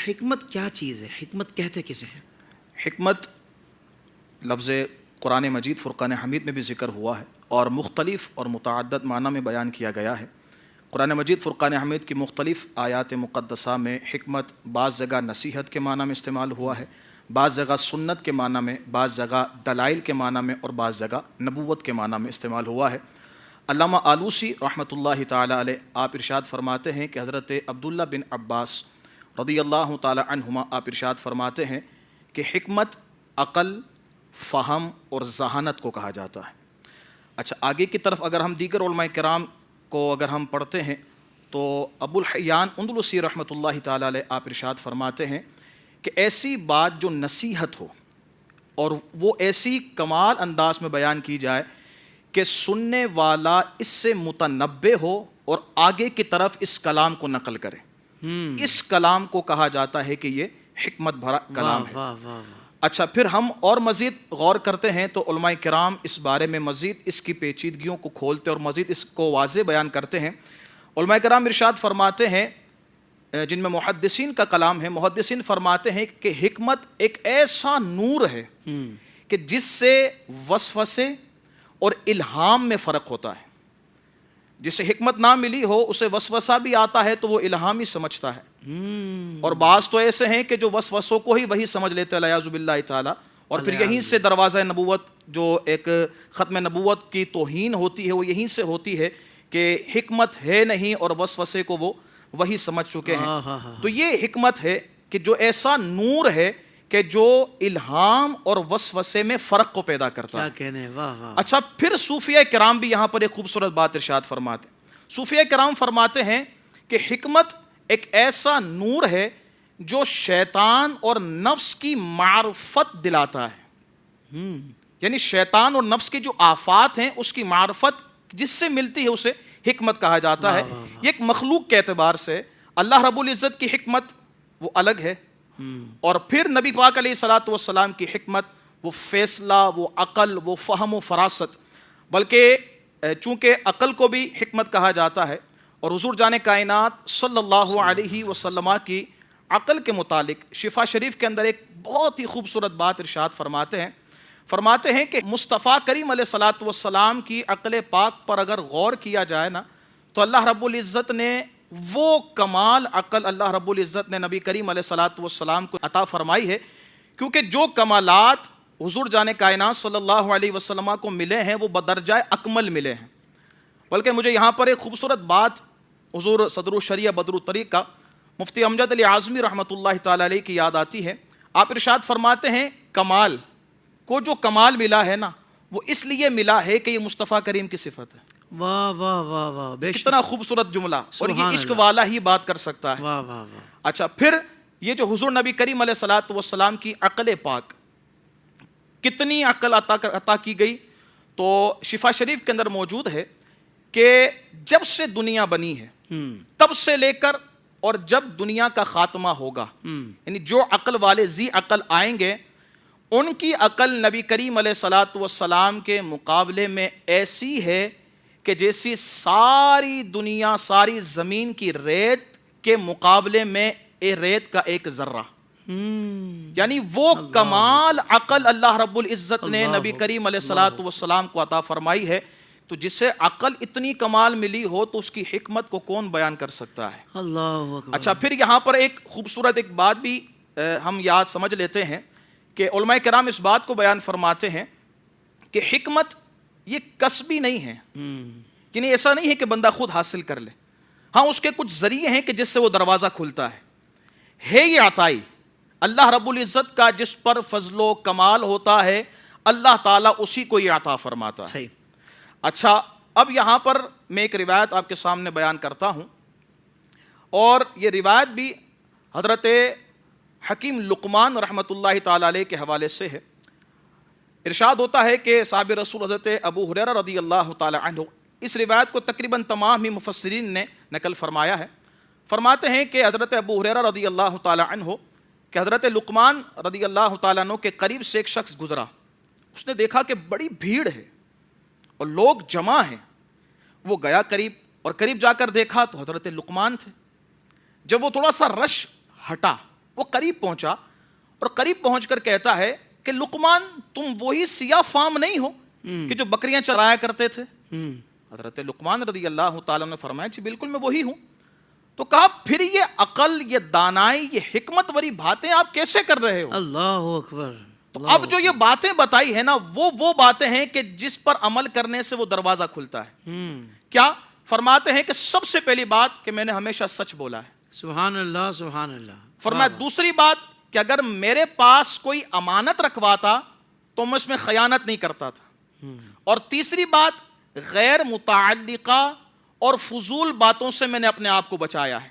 حکمت کیا چیز ہے؟ حکمت کہتے کسے ہیں؟ حکمت لفظ قرآن مجید فرقان حمید میں بھی ذکر ہوا ہے اور مختلف اور متعدد معنی میں بیان کیا گیا ہے۔ قرآن مجید فرقان حمید کی مختلف آیات مقدسہ میں حکمت بعض جگہ نصیحت کے معنی میں استعمال ہوا ہے، بعض جگہ سنت کے معنی میں، بعض جگہ دلائل کے معنی میں اور بعض جگہ نبوت کے معنی میں استعمال ہوا ہے۔ علامہ آلوسی رحمۃ اللہ تعالیٰ علیہ آپ ارشاد فرماتے ہیں کہ حضرت عبداللہ بن عباس رضی اللہ تعالیٰ عنہما آپ ارشاد فرماتے ہیں کہ حکمت عقل، فہم اور ذہانت کو کہا جاتا ہے۔ اچھا، آگے کی طرف اگر ہم دیگر علماء کرام کو اگر ہم پڑھتے ہیں تو ابو الحیان اندلسی رحمۃ اللہ تعالیٰ علیہ آپ ارشاد فرماتے ہیں کہ ایسی بات جو نصیحت ہو اور وہ ایسی کمال انداز میں بیان کی جائے کہ سننے والا اس سے متنبع ہو اور آگے کی طرف اس کلام کو نقل کرے، اس کلام کو کہا جاتا ہے کہ یہ حکمت بھرا کلام ہے۔ اچھا، پھر ہم اور مزید غور کرتے ہیں تو علماء کرام اس بارے میں مزید اس کی پیچیدگیوں کو کھولتے اور مزید اس کو واضح بیان کرتے ہیں۔ علماء کرام ارشاد فرماتے ہیں، جن میں محدثین کا کلام ہے، محدثین فرماتے ہیں کہ حکمت ایک ایسا نور ہے کہ جس سے وسوسے اور الہام میں فرق ہوتا ہے۔ جسے حکمت نہ ملی ہو اسے وسوسہ بھی آتا ہے تو وہ الہام ہی سمجھتا ہے، اور بعض تو ایسے ہیں کہ جو وسوسوں کو ہی وہی سمجھ لیتے العیاذ باللہ تعالی، اور پھر یہیں سے دروازہ نبوت جو ایک ختم نبوت کی توہین ہوتی ہے وہ یہیں سے ہوتی ہے کہ حکمت ہے نہیں اور وسوسے کو وہ وہی سمجھ چکے ہیں۔ تو یہ حکمت ہے کہ جو ایسا نور ہے کہ جو الہام اور وسوسے میں فرق کو پیدا کرتا ہے۔ کیا کہنے، واہ واہ۔ اچھا، پھر صوفیہ کرام بھی یہاں پر ایک خوبصورت بات ارشاد فرماتے ہیں۔ صوفیہ کرام فرماتے ہیں کہ حکمت ایک ایسا نور ہے جو شیطان اور نفس کی معرفت دلاتا ہے، یعنی شیطان اور نفس کی جو آفات ہیں اس کی معرفت جس سے ملتی ہے اسے حکمت کہا جاتا ہے۔ یہ ایک مخلوق کے اعتبار سے اللہ رب العزت کی حکمت وہ الگ ہے، اور پھر نبی پاک علیہ الصلوۃ والسلام کی حکمت وہ فیصلہ، وہ عقل، وہ فہم و فراست، بلکہ چونکہ عقل کو بھی حکمت کہا جاتا ہے، اور حضور جان کائنات صلی اللہ علیہ وسلم کی عقل کے متعلق شفا شریف کے اندر ایک بہت ہی خوبصورت بات ارشاد فرماتے ہیں کہ مصطفیٰ کریم علیہ الصلوۃ والسلام کی عقل پاک پر اگر غور کیا جائے نا تو اللہ رب العزت نے وہ کمال عقل اللہ رب العزت نے نبی کریم علیہ الصلوۃ والسلام کو عطا فرمائی ہے، کیونکہ جو کمالات حضور جان کائنات صلی اللہ علیہ وسلم کو ملے ہیں وہ بدرجہ اکمل ملے ہیں۔ بلکہ مجھے یہاں پر ایک خوبصورت بات حضور صدر الشریعہ بدر الطریقہ مفتی امجد علی اعظمی رحمۃ اللہ تعالی علیہ کی یاد آتی ہے۔ آپ ارشاد فرماتے ہیں کمال کو جو کمال ملا ہے نا وہ اس لیے ملا ہے کہ یہ مصطفیٰ کریم کی صفت ہے۔ واہ واہ واہ واہ، بے شک، کتنا خوبصورت جملہ، اور یہ عشق والا ہی بات کر سکتا ہے۔ واہ واہ واہ۔ اچھا، پھر یہ جو حضور نبی کریم علیہ الصلوۃ والسلام کی عقل پاک، کتنی عقل عطا کی گئی، تو شفا شریف کے اندر موجود ہے کہ جب سے دنیا بنی ہے تب سے لے کر اور جب دنیا کا خاتمہ ہوگا، یعنی جو عقل والے ذی عقل آئیں گے ان کی عقل نبی کریم علیہ الصلوۃ والسلام کے مقابلے میں ایسی ہے کہ جیسی ساری دنیا، ساری زمین کی ریت کے مقابلے میں ریت کا ایک ذرہ، یعنی وہ کمال عقل اللہ رب العزت نے نبی کریم علیہ الصلوۃ والسلام کو عطا فرمائی ہے۔ تو جسے عقل اتنی کمال ملی ہو تو اس کی حکمت کو کون بیان کر سکتا ہے؟ اللہ اکبر۔ اچھا، پھر یہاں پر ایک خوبصورت ایک بات بھی ہم یاد سمجھ لیتے ہیں کہ علماء کرام اس بات کو بیان فرماتے ہیں کہ حکمت یہ کسبی نہیں ہے، یعنی ایسا نہیں ہے کہ بندہ خود حاصل کر لے، ہاں اس کے کچھ ذریعے ہیں کہ جس سے وہ دروازہ کھلتا ہے یہ عطائی اللہ رب العزت کا، جس پر فضل و کمال ہوتا ہے اللہ تعالیٰ اسی کو یہ عطا فرماتا ہے۔ صحیح۔ اچھا، اب یہاں پر میں ایک روایت آپ کے سامنے بیان کرتا ہوں، اور یہ روایت بھی حضرت حکیم لقمان رحمۃ اللہ تعالی علیہ کے حوالے سے ہے۔ ارشاد ہوتا ہے کہ صحابہ رسول حضرت ابو ہریرہ رضی اللہ تعالی عنہ، اس روایت کو تقریباً تمام ہی مفسرین نے نقل فرمایا ہے، فرماتے ہیں کہ حضرت ابو ہریرہ رضی اللہ تعالی عنہ کہ حضرت لقمان رضی اللہ تعالیٰ عنہ کے قریب سے ایک شخص گزرا، اس نے دیکھا کہ بڑی بھیڑ ہے اور لوگ جمع ہیں، وہ گیا قریب، اور قریب جا کر دیکھا تو حضرت لقمان تھے۔ جب وہ تھوڑا سا رش ہٹا وہ قریب پہنچا اور قریب پہنچ کر کہتا ہے کہ لقمان تم وہی سیاہ فام نہیں ہو کہ جو بکریاں چرایا کرتے تھے؟ حضرت لقمان رضی اللہ تعالیٰ نے فرمایا جی بالکل میں وہی ہوں. تو کہا پھر یہ عقل، یہ دانائی، یہ حکمت وری باتیں آپ کیسے کر رہے ہو؟ اللہ اکبر. تو اب جو یہ باتیں بتائی ہے نا وہ باتیں ہیں کہ جس پر عمل کرنے سے وہ دروازہ کھلتا ہے. کیا فرماتے ہیں کہ سب سے پہلی بات کہ میں نے ہمیشہ سچ بولا ہے. سبحان اللہ سبحان اللہ. فرمایا دوسری بات کہ اگر میرے پاس کوئی امانت رکھواتا تو میں اس میں خیانت نہیں کرتا تھا. اور تیسری بات غیر متعلقہ اور فضول باتوں سے میں نے اپنے آپ کو بچایا ہے.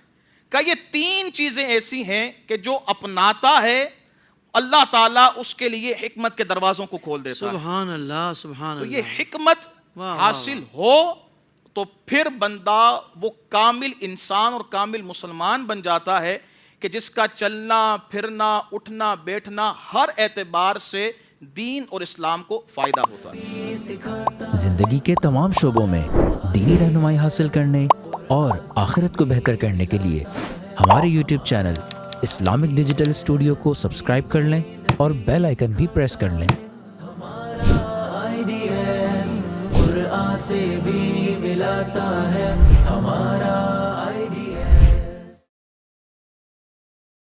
کہ یہ تین چیزیں ایسی ہیں کہ جو اپناتا ہے اللہ تعالیٰ اس کے لیے حکمت کے دروازوں کو کھول دیتا ہے. سبحان اللہ سبحان تو اللہ. یہ حکمت حاصل ہو تو پھر بندہ وہ کامل انسان اور کامل مسلمان بن جاتا ہے کہ جس کا چلنا پھرنا اٹھنا بیٹھنا ہر اعتبار سے دین اور اسلام کو فائدہ ہوتا ہے. زندگی کے تمام شعبوں میں دینی رہنمائی حاصل کرنے اور آخرت کو بہتر کرنے کے لیے ہمارے YouTube channel Islamic digital studio کو سبسکرائب کر لیں اور بیل آئیکن بھی پریس کر لیں. قرآن سے بھی ملاتا ہے ہمارا